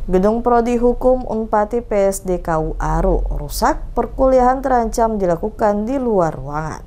Gedung Prodi Hukum Unpati PSDKU Aru rusak, perkuliahan terancam dilakukan di luar ruangan.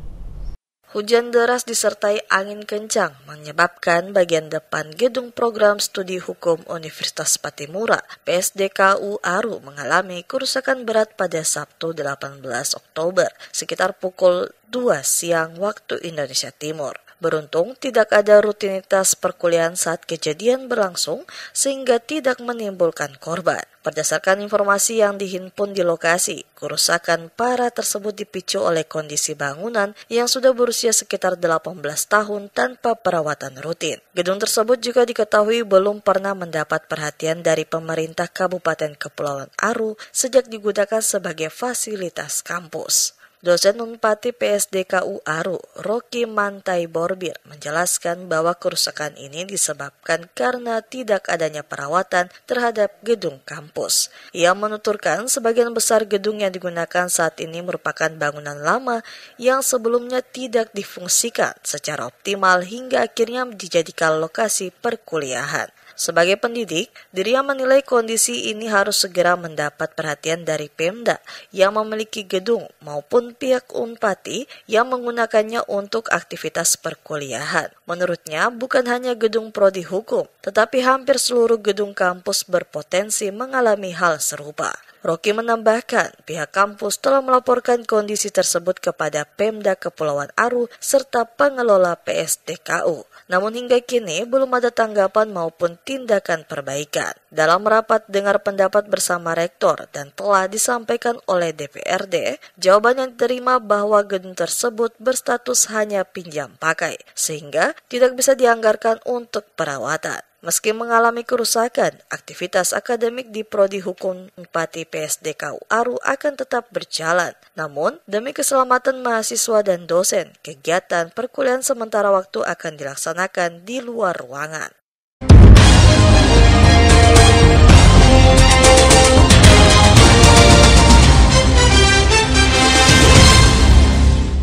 Hujan deras disertai angin kencang menyebabkan bagian depan gedung program studi hukum Universitas Patimura PSDKU Aru mengalami kerusakan berat pada Sabtu 18 Oktober sekitar pukul 2 siang waktu Indonesia Timur. Beruntung tidak ada rutinitas perkuliahan saat kejadian berlangsung sehingga tidak menimbulkan korban. Berdasarkan informasi yang dihimpun di lokasi, kerusakan parah tersebut dipicu oleh kondisi bangunan yang sudah berusia sekitar 18 tahun tanpa perawatan rutin. Gedung tersebut juga diketahui belum pernah mendapat perhatian dari pemerintah Kabupaten Kepulauan Aru sejak digunakan sebagai fasilitas kampus. Dosen Unpati PSDKU Aru, Rocky Mantai Borbir, menjelaskan bahwa kerusakan ini disebabkan karena tidak adanya perawatan terhadap gedung kampus. Ia menuturkan sebagian besar gedung yang digunakan saat ini merupakan bangunan lama yang sebelumnya tidak difungsikan secara optimal hingga akhirnya dijadikan lokasi perkuliahan. Sebagai pendidik, dirinya menilai kondisi ini harus segera mendapat perhatian dari Pemda yang memiliki gedung maupun pihak Unpati yang menggunakannya untuk aktivitas perkuliahan. Menurutnya, bukan hanya gedung Prodi Hukum, tetapi hampir seluruh gedung kampus berpotensi mengalami hal serupa. Rocky menambahkan, pihak kampus telah melaporkan kondisi tersebut kepada Pemda Kepulauan Aru serta pengelola PSDKU. Namun hingga kini belum ada tanggapan maupun tindakan perbaikan. Dalam rapat dengar pendapat bersama rektor dan telah disampaikan oleh DPRD, jawaban yang diterima bahwa gedung tersebut berstatus hanya pinjam pakai, sehingga tidak bisa dianggarkan untuk perawatan. Meski mengalami kerusakan, aktivitas akademik di Prodi Hukum Unpati PSDKU Aru akan tetap berjalan. Namun, demi keselamatan mahasiswa dan dosen, kegiatan perkuliahan sementara waktu akan dilaksanakan di luar ruangan.